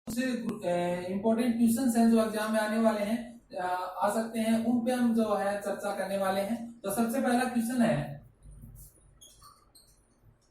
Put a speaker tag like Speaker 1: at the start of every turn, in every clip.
Speaker 1: Important questions हैं जो exam में आने वाले हैं, आ सकते हैं, उन पे हम जो है चर्चा करने वाले हैं। तो सबसे पहला क्वेश्चन है,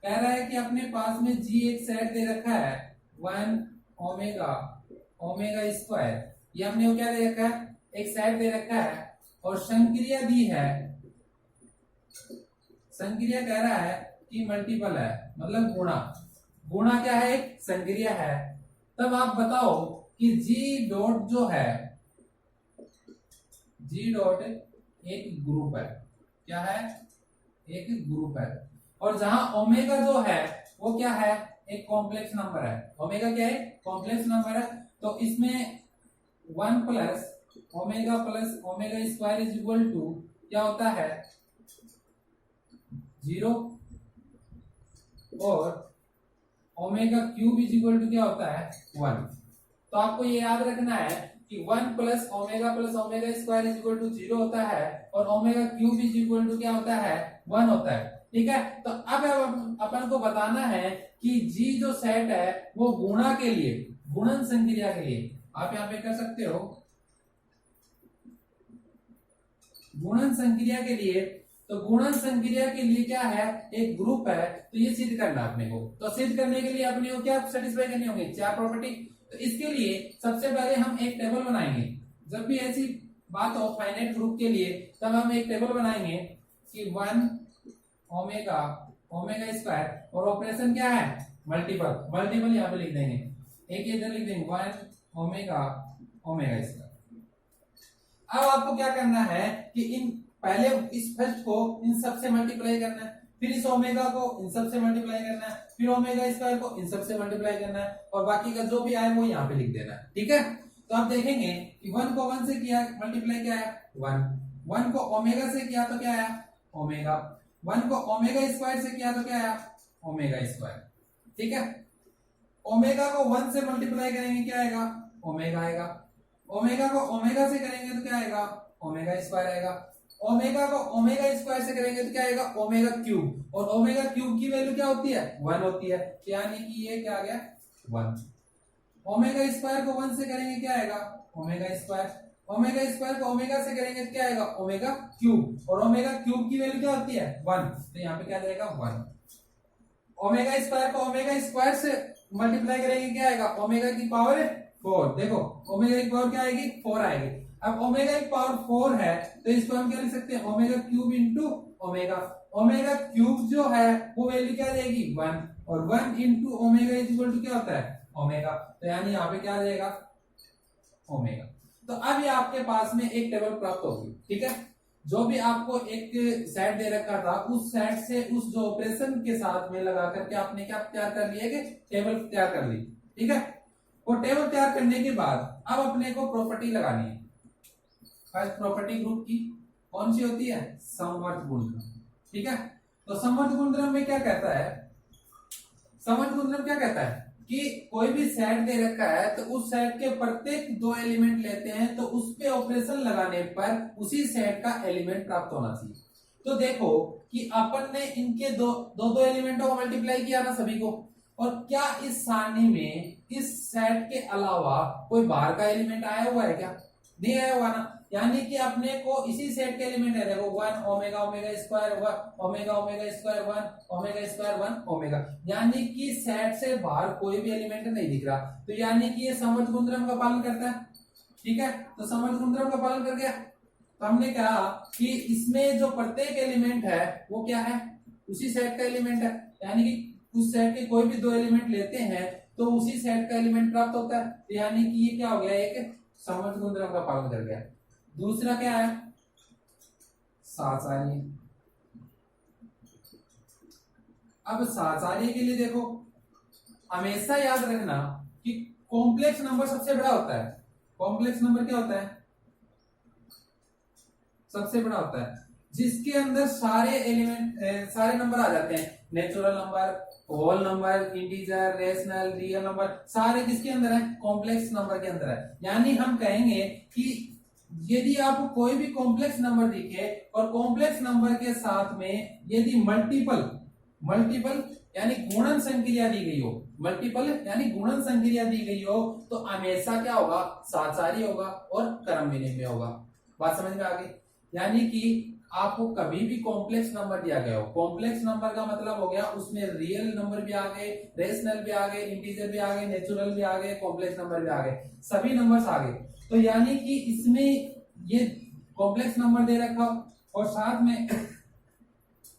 Speaker 1: कह रहा है कि अपने पास में जी एक सेट दे रखा है 1 ओमेगा ओमेगा स्क्वायर, ये हमने वो क्या दे रखा है, एक सेट दे रखा है, और संक्रिया दी है, संक्रिया कह रहा है कि मल्टीपल है, मतलब गुणा, गुणा क्या है, एक संक्रिया है। तब आप बताओ कि जी डॉट जो है, जी डॉट एक ग्रुप है, क्या है, एक ग्रुप है, और जहां ओमेगा जो है वो क्या है, एक कॉम्प्लेक्स नंबर है। ओमेगा क्या है, कॉम्प्लेक्स नंबर है। तो इसमें 1 plus omega square is equal to क्या होता है, 0, और omega cube is equal to क्या होता है, 1। तो आपको ये याद रखना है कि 1 plus omega square is equal to 0 होता है, और omega cube is equal to क्या होता है, 1 होता है। ठीक है, तो अब अपन को बताना है कि जी जो सेट है वो गुणा के लिए, गुणन संक्रिया के लिए, आप यहां पे कर सकते हो गुणन संक्रिया के लिए। तो गुणन संक्रिया के लिए क्या है, एक ग्रुप है, तो ये सिद्ध करना अपने को। तो सिद्ध करने के लिए अपने को क्या सेटिस्फाई करनी होगी, 4 प्रॉपर्टी। तो इसके लिए सबसे पहले हम एक टेबल बनाएंगे। जब भी ऐसी बात हो फाइनाइट ग्रुप के लिए, तब हम एक टेबल बनाएंगे कि 1 ओमेगा स्क्वायर, और ऑपरेशन क्या है, मल्टीपल यहाँ पे लिख देंगे, एक इधर लिख देंगे 1 ओमेगा स्क्वायर। अब आपको क्या करना है कि इन पहले इस फर्स्ट को इन सब से मल्टीप्लाई करना है, फिर इस ओमेगा को इन सब से मल्टीप्लाई करना है, फिर ओमेगा स्क्वायर को इन सब से मल्टीप्लाई करना है, और बाकी का जो भी आए वो यहाँ पे लिख देना है। ठीक है, तो आप देखेंगे कि 1 को 1 से किया, मल्टीप्लाई क्या है, 1 को ओमेगा से किया तो क्या आया, ओमेगा, 1 को ओमेगा स्क्वायर से किया तो क्या आया, ओमेगा स्क्वायर। ठीक है, ओमेगा को 1 से मल्टीप्लाई करेंगे क्या आएगा, ओमेगा आएगा, ओमेगा को ओमेगा से करेंगे तो क्या आएगा, ओमेगा स्क्वायर आएगा, ओमेगा को ओमेगा स्क्वायर से करेंगे तो क्या आएगा, ओमेगा क्यूब, और ओमेगा क्यूब की वैल्यू क्या होती है, 1 होती है, यानी कि ये क्या आ गया, 1। ओमेगा स्क्वायर को 1 से करेंगे क्या आएगा, ओमेगा स्क्वायर, ओमेगा स्क्वायर को ओमेगा से करेंगे तो क्या आएगा, ओमेगा क्यूब, और ओमेगा क्यूब की वैल्यू क्या होती है, 1, तो यहाँ पे क्या जाएगा, 1। ओमेगा स्क्वायर को ओमेगा स्क्वायर से मल्टीप्लाई करेंगे क्या आएगा, ओमेगा की पावर 4। देखो ओमेगा की पावर क्या आएगी, 4 आएगी। अब ओमेगा की पावर 4 है, तो इसको हम क्या लिख सकते हैं, omega cube into omega. Omega cube जो है वो वैल्यू क्या देगी, 1, और 1 into omega is equal to क्या होता है, ओमेगा। तो यानी यहाँ पे क्या आ जाएगा, ओमेगा। तो अब ये आपके पास में एक टेबल प्राप्त होगी। ठीक है, जो भी आपको एक सेट दे रखा था, उस सेट से उस जो ऑपरेशन के साथ में लगा करके आपने क्या तैयार कर लिया, कि टेबल तैयार कर ली। ठीक है, वो टेबल तैयार करने के बाद अब अपने को प्रॉपर्टी लगानी है। फर्स्ट प्रॉपर्टी ग्रुप की कौन सी होती है, समवर्त गुणधर्म। ठीक है, तो समवर्त गुणधर्म में क्या कहता है, समवर्त गुणधर्म क्या कहता है कि कोई भी सेट दे रखा है, तो उस सेट के प्रत्येक 2 एलिमेंट लेते हैं, तो उस पे ऑपरेशन लगाने पर उसी सेट का एलिमेंट प्राप्त होना चाहिए। तो देखो कि अपन ने इनके दो एलिमेंटों को मल्टीप्लाई किया ना सभी को, और क्या इस सारणी में इस सेट के अलावा कोई बाहर का एलिमेंट आया हुआ है, क्या नहीं आया हुआ ना, यानी कि अपने को इसी सेट के एलिमेंट है, देखो 1 omega square 1 omega square 1 omega square 1 omega, यानी कि सेट से बाहर कोई भी एलिमेंट नहीं दिख रहा, तो यानी कि ये समवर्त गुणधर्म का पालन करता है। ठीक है, तो समवर्त गुणधर्म का पालन कर गया। तो हमने कहा कि इसमें जो प्रत्येक एलिमेंट है वो क्या है, उसी सेट का एलिमेंट है, यानी कि उस सेट के कोई भी 2 एलिमेंट लेते हैं तो उसी सेट का एलिमेंट प्राप्त होता है, तो यानी कि ये क्या हो गया, एक समवर्त गुणधर्म का पालन कर गया। दूसरा क्या है, साचार्य। अब साचार्य के लिए देखो हमेशा याद रखना कि कॉम्प्लेक्स नंबर सबसे बड़ा होता है। कॉम्प्लेक्स नंबर क्या होता है, सबसे बड़ा होता है, जिसके अंदर सारे एलिमेंट सारे नंबर आ जाते हैं, natural number, whole number, integer, rational, real number, सारे किसके अंदर है, कॉम्प्लेक्स नंबर के अंदर है। यानी हम कहेंगे कि यदि आपको कोई भी कॉम्प्लेक्स नंबर दिखे और कॉम्प्लेक्स नंबर के साथ में यदि मल्टीपल यानी गुणन संक्रिया दी गई हो, मल्टीपल यानी गुणन संक्रिया दी गई हो, तो हमेशा क्या होगा, साचारी होगा और क्रम विनिमय होगा। बात समझ में आ गई? यानी कि आपको कभी भी कॉम्प्लेक्स नंबर दिया गया हो, कॉम्प्लेक्स नंबर का मतलब हो गया उसमें रियल नंबर भी आ गए, रेशनल भी आ गए, इंटीजर भी आ गए, नेचुरल भी आ गए, कॉम्प्लेक्स नंबर भी आ गए, सभी नंबर्स आ गए। तो यानी कि इसमें ये कॉम्प्लेक्स नंबर दे रखा हो और साथ में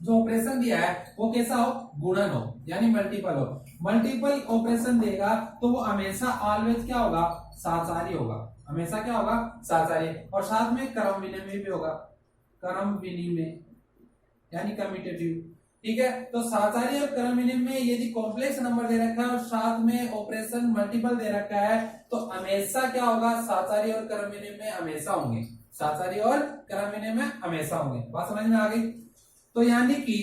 Speaker 1: जो ऑपरेशन दिया है वो कैसा हो, गुणन हो यानी मल्टीपल हो। मल्टीपल ऑपरेशन देगा तो वो हमेशा ऑलवेज क्या होगा, साचारी होगा, हमेशा क्या होगा, साचारी। और साथ में क्रम विनिमय भी होगा, क्रम विनिमय यानी कम्यूटेटिव। ठीक है, तो साचारी और क्रम विनिमय यदि कॉम्प्लेक्स नंबर दे रखा है और साथ में ऑपरेशन मल्टीपल दे रखा है तो हमेशा क्या होगा, साचारी और क्रम विनिमय हमेशा होंगे, साचारी और क्रम विनिमय हमेशा होंगे। बात समझ में आ गई? तो यानी कि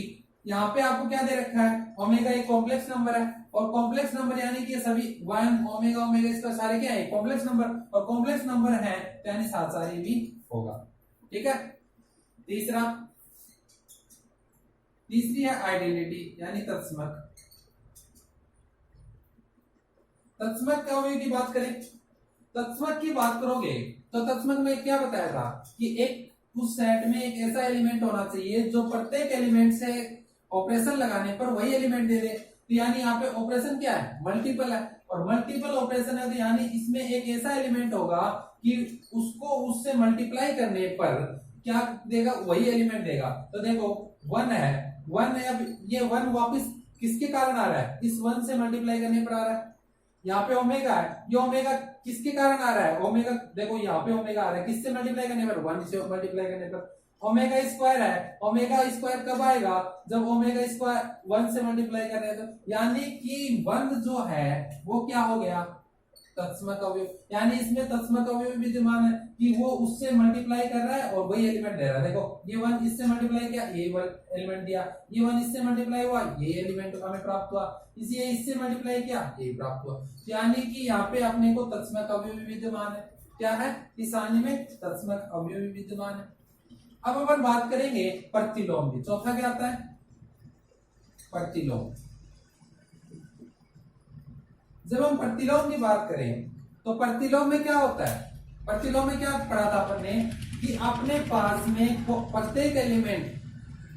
Speaker 1: यहाँ पे आपको क्या दे रखा है, ओमेगा एक कॉम्प्लेक्स नंबर है और कॉम्प्लेक्स नंबर यानी कि सभी वन ओमेगा ओमेगा इसका सारे क्या है, कॉम्प्लेक्स नंबर, और कॉम्प्लेक्स नंबर है तो यानी साचारी भी होगा। ठीक है, तीसरी है आइडेंटिटी यानी तत्समक। तत्समक क्या होगी की बात करें, तत्समक की बात करोगे तो तत्समक में क्या बताया था कि एक उस सेट में एक ऐसा एलिमेंट होना चाहिए जो प्रत्येक एलिमेंट से ऑपरेशन लगाने पर वही एलिमेंट दे दे। तो यानी यहाँ पे ऑपरेशन क्या है, मल्टीपल है, और मल्टीपल ऑपरेशन है तो यानी इसमें एक ऐसा एलिमेंट होगा कि उसको उससे मल्टीप्लाई करने पर क्या देगा, वही एलिमेंट देगा। तो देखो वन है, अब ये वन वापस किसके कारण आ रहा है, इस वन से मल्टीप्लाई करने पर आ रहा है। यहाँ पे ओमेगा है, ये ओमेगा किसके कारण आ रहा है, ओमेगा देखो यहाँ पे ओमेगा आ रहा है किससे मल्टीप्लाई करने पर, वन से मल्टीप्लाई करने पर। ओमेगा स्क्वायर है, ओमेगा स्क्वायर कब आएगा, जब ओमेगा स्क्वायर वन से मल्टीप्लाई कर रहे हैं तो। यानी कि वन जो है वो क्या हो गया, तत्समक अवयव, यानी इसमें तत्समक अवयव विद्यमान है कि वो उससे मल्टीप्लाई कर रहा है और वही एलिमेंट दे रहा है। देखो ये वन इससे मल्टीप्लाई किया, ये वन एलिमेंट दिया, ये वन इससे मल्टीप्लाई हुआ, ये एलिमेंट हमें प्राप्त हुआ, इसे इससे मल्टीप्लाई किया, ये प्राप्त हुआ। यानी कि यहाँ पे अपने को तत्समक अवयव विद्यमान है, क्या है, इस सारणी में तत्समक अवयव विद्यमान है। अब अपन बात करेंगे प्रतिलोम की, चौथा क्या आता है, प्रतिलोम। जब हम प्रतिलोम की बात करें तो प्रतिलोम में क्या होता है, प्रतिलोम में क्या पढ़ा था अपन ने कि अपने पास में प्रत्येक एलिमेंट,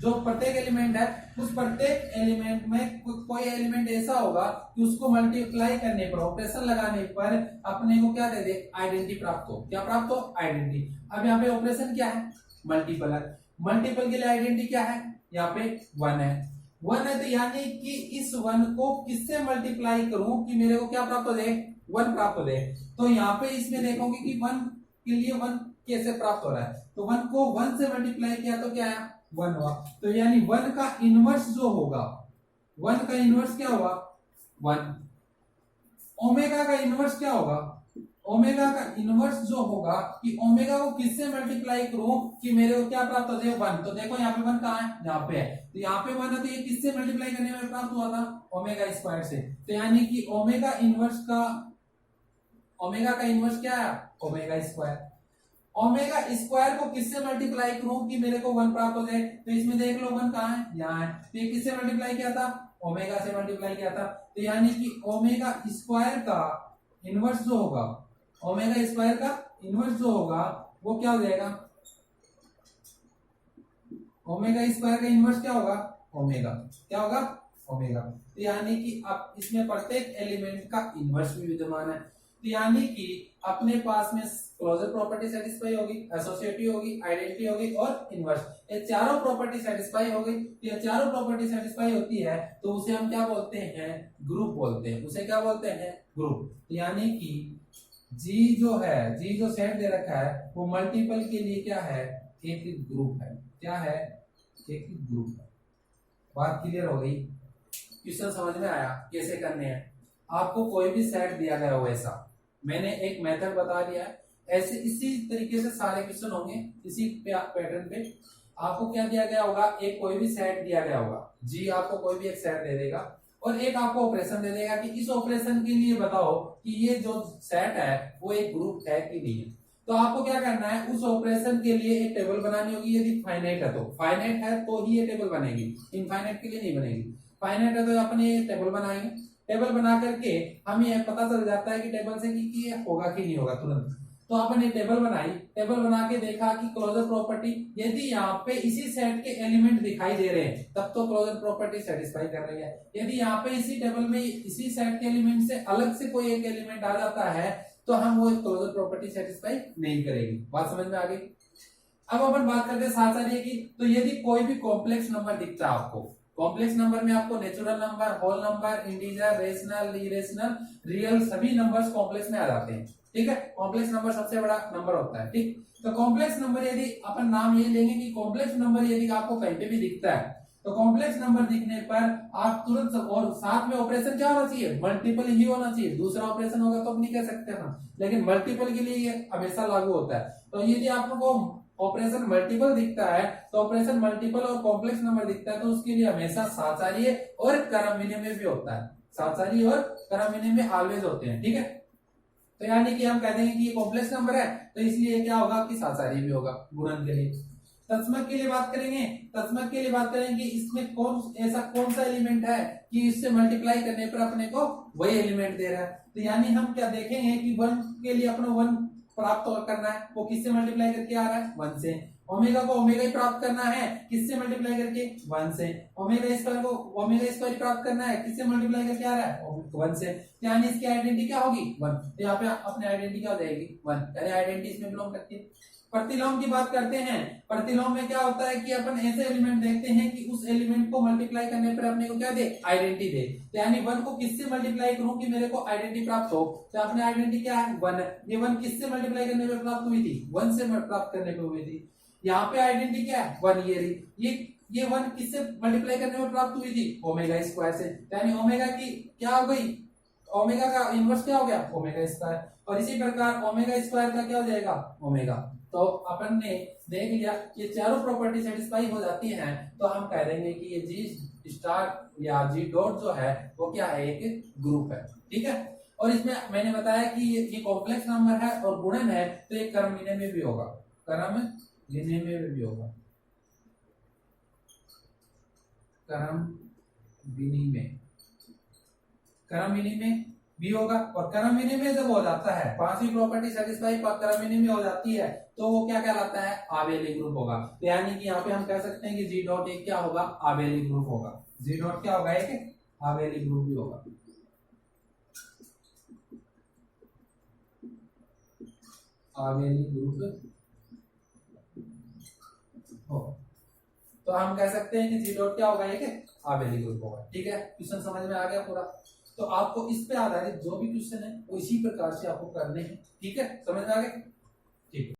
Speaker 1: जो प्रत्येक एलिमेंट है उस प्रत्येक एलिमेंट में कोई एलिमेंट ऐसा होगा कि उसको मल्टीप्लाई करने पर, ऑपरेशन लगाने पर अपने को क्या दे दे, आइडेंटिटी प्राप्त हो। क्या प्राप्त हो, आइडेंटिटी। अब यहाँ पे ऑपरेशन क्या है, मल्टीपल है, मल्टीपल के लिए आइडेंटिटी क्या है, यहाँ पे वन है, वन है तो यानी कि इस वन को किससे मल्टीप्लाई करूं कि मेरे को क्या प्राप्त हो जाए, वन प्राप्त हो जाए। तो यहाँ पे इसमें देखोगे कि वन के लिए वन कैसे प्राप्त हो रहा है, तो वन को वन से मल्टीप्लाई किया तो क्या है, वन हुआ। तो यानी वन का इनवर्स जो होगा, वन का इनवर्स क्या होगा, वन। ओमेगा का इनवर्स क्या होगा, ओमेगा का इनवर्स जो होगा कि ओमेगा को किससे मल्टीप्लाई करूं कि मेरे को क्या प्राप्त हो जाए, वन। तो देखो यहाँ पे वन कहाँ है, यहाँ पे है, तो यहाँ पे वन है तो ये किससे मल्टीप्लाई करने में प्राप्त हुआ था, ओमेगा स्क्वायर से। तो यानी कि ओमेगा का इनवर्स क्या है, ओमेगा स्क्वायर। ओमेगा स्क्वायर को किससे मल्टीप्लाई करूं कि मेरे को वन प्राप्त हो जाए, तो इसमें देख लो वन कहाँ है, यहाँ है, तो ये किससे मल्टीप्लाई किया था, ओमेगा से मल्टीप्लाई किया था। तो यानी कि ओमेगा स्क्वायर का इनवर्स जो होगा, ओमेगा स्क्वायर का इनवर्स जो होगा वो क्या हो जाएगा, ओमेगा स्क्वायर का इनवर्स क्या होगा, ओमेगा, क्या होगा, ओमेगा। तो यानी कि अब इसमें प्रत्येक एलिमेंट का इनवर्स भी विद्यमान है। तो यानी कि अपने पास में क्लोजर प्रॉपर्टी सेटिस्फाई होगी, एसोसिएटिव होगी, आइडेंटिटी होगी और इनवर्स, ये चारों प्रॉपर्टी सेटिस्फाई हो गई। ये चारों प्रॉपर्टी सेटिस्फाई होती है तो उसे हम क्या बोलते हैं, ग्रुप बोलते हैं, उसे क्या बोलते हैं, ग्रुप। यानी कि जी जो है, जी जो सेट दे रखा है वो मल्टीपल के लिए क्या है, एक ग्रुप है, क्या है, एक ग्रुप है। बात क्लियर हो गई, क्वेश्चन समझ में आया कैसे करने हैं। आपको कोई भी सेट दिया गया हो, ऐसा मैंने एक मेथड बता दिया है, ऐसे इसी तरीके से सारे क्वेश्चन होंगे, इसी पैटर्न पे। आपको क्या दिया गया होगा, एक कोई भी सेट दिया गया होगा, जी आपको कोई भी एक सेट दे देगा और एक आपको ऑपरेशन दे देगा कि इस ऑपरेशन के लिए बताओ कि ये जो सेट है वो एक ग्रुप है कि नहीं है। तो आपको क्या करना है, उस ऑपरेशन के लिए एक टेबल बनानी होगी। यदि फाइनाइट है तो फाइनाइट है तो ही ये टेबल बनेगी, इनफाइनाइट के लिए नहीं बनेगी। फाइनाइट है तो अपन ये टेबल बनाएंगे, टेबल बना करके हमें ये पता चल जाता है कि टेबल से कि ये होगा कि नहीं होगा तुरंत। तो अपन ये टेबल बनाई, टेबल बना के देखा कि क्लोजर प्रॉपर्टी यदि यहाँ पे इसी सेट के एलिमेंट दिखाई दे रहे हैं तब तो क्लोजर प्रॉपर्टी सेटिस्फाई कर रही है। यदि यहाँ पे इसी टेबल में इसी सेट के एलिमेंट से अलग से कोई एक एलिमेंट आ जाता है तो हम वो क्लोजर प्रॉपर्टी सेटिस्फाई नहीं करेगी। बात समझ में आ गई। अब अपन बात करते हैं साहचर्य की। तो यदि कोई भी कॉम्प्लेक्स नंबर दिखता है आपको, कॉम्प्लेक्स नंबर में आपको natural number, whole number, integer, rational, irrational, real सभी नंबर्स कॉम्प्लेक्स में आ जाते हैं। ठीक है, कॉम्प्लेक्स नंबर सबसे बड़ा नंबर होता है। ठीक, तो कॉम्प्लेक्स नंबर यदि अपन नाम ये लेंगे कि कॉम्प्लेक्स नंबर यदि आपको कहीं पे भी दिखता है तो कॉम्प्लेक्स नंबर दिखने पर आप तुरंत, और साथ में ऑपरेशन क्या होना चाहिए, मल्टीपल ही होना चाहिए। दूसरा ऑपरेशन होगा तो हम नहीं कह सकते हम, लेकिन मल्टीपल के लिए ये हमेशा लागू होता है। तो यदि आपको ऑपरेशन मल्टीपल दिखता है तो ऑपरेशन मल्टीपल और कॉम्प्लेक्स नंबर दिखता है तो उसके लिए हमेशा साहचर्य और क्रम विनिमय भी होता है। साहचर्य और क्रम विनिमय ऑलवेज होते हैं। ठीक है, तो यानी कि हम कह देंगे कि ये कॉम्प्लेक्स नंबर है तो इसलिए क्या होगा कि साहचर्य भी होगा गुणन के लिए। तत्समक के लिए बात करेंगे, तत्समक के लिए बात करेंगे इसमें ऐसा कौन सा एलिमेंट है कि इससे मल्टीप्लाई करने पर अपने को वही एलिमेंट दे रहा है। तो यानी हम क्या देखेंगे कि 1 के लिए अपना 1 प्राप्त करना है, वो किससे मल्टीप्लाई करके आ रहा है, 1 से। ओमेगा को ओमेगा ही प्राप्त करना है, किससे मल्टीप्लाई करके, 1 से। ओमेगा स्क्वायर को ओमेगा स्क्वायर प्राप्त करना है, किससे मल्टीप्लाई करके आ रहा है, 1 से। यानी इसकी आइडेंटिटी क्या होगी, 1। तो यहाँ पे अपनी आइडेंटिटी क्या हो जाएगी, 1। यानी आइडेंटिटी इसमें बिलोंग करती है। प्रतिलोम की बात करते हैं। प्रतिलोम में क्या होता है कि अपन ऐसे एलिमेंट देखते हैं कि उस एलिमेंट को मल्टीप्लाई करने पर अपने को क्या दे, आइडेंटिटी दे। तो यानी 1 को किससे मल्टीप्लाई करूं कि मेरे को आइडेंटिटी प्राप्त हो, तो अपने आइडेंटिटी क्या है, 1 है। ये 1 किससे मल्टीप्लाई करने पर प्राप्त हुई थी, 1 से प्राप्त करने पर हुई थी। यहाँ पे आइडेंटिटी क्या है, 1 ये रही। ये 1 किससे मल्टीप्लाई करने में प्राप्त हुई थी, ओमेगा स्क्वायर से। यानी ओमेगा की क्या हो गई, ओमेगा का इनवर्स क्या हो गया, ओमेगा स्क्वायर। और इसी प्रकार ओमेगा स्क्वायर का क्या हो जाएगा, ओमेगा। तो अपन ने देख लिया ये चारों प्रॉपर्टी सेटिस्फाई हो जाती हैं तो हम कह देंगे कि ये जी स्टार या जी डॉट जो है वो क्या है, एक ग्रुप है। ठीक है, और इसमें मैंने बताया कि ये कॉम्प्लेक्स नंबर है और गुणन है तो ये क्रम विनिमय में भी होगा, क्रम विनिमय में भी होगा, क्रम विनिमय भी होगा। और क्रम विनिमय जब हो जाता है, पांचवी प्रॉपर्टी सेटिस्फाई क्रम विनिमय हो जाती है तो वो क्या कहलाता है, आबेली ग्रुप होगा। तो यानी कि यहाँ पे हम कह सकते हैं कि जी डॉट एक क्या होगा, आबेली ग्रुप होगा। जी डॉट क्या होगा, एक आबेली ग्रुप भी होगा। आबेली ग्रुप होगा। तो हम कह सकते हैं कि जी डॉट क्या होगा, एक आबेली ग्रुप होगा। ठीक है, क्वेश्चन समझ में आ गया पूरा। तो आपको इस पे आधारित जो भी क्वेश्चन है वो इसी प्रकार से आपको करने हैं। ठीक है, समझ में आ गया। ठीक है।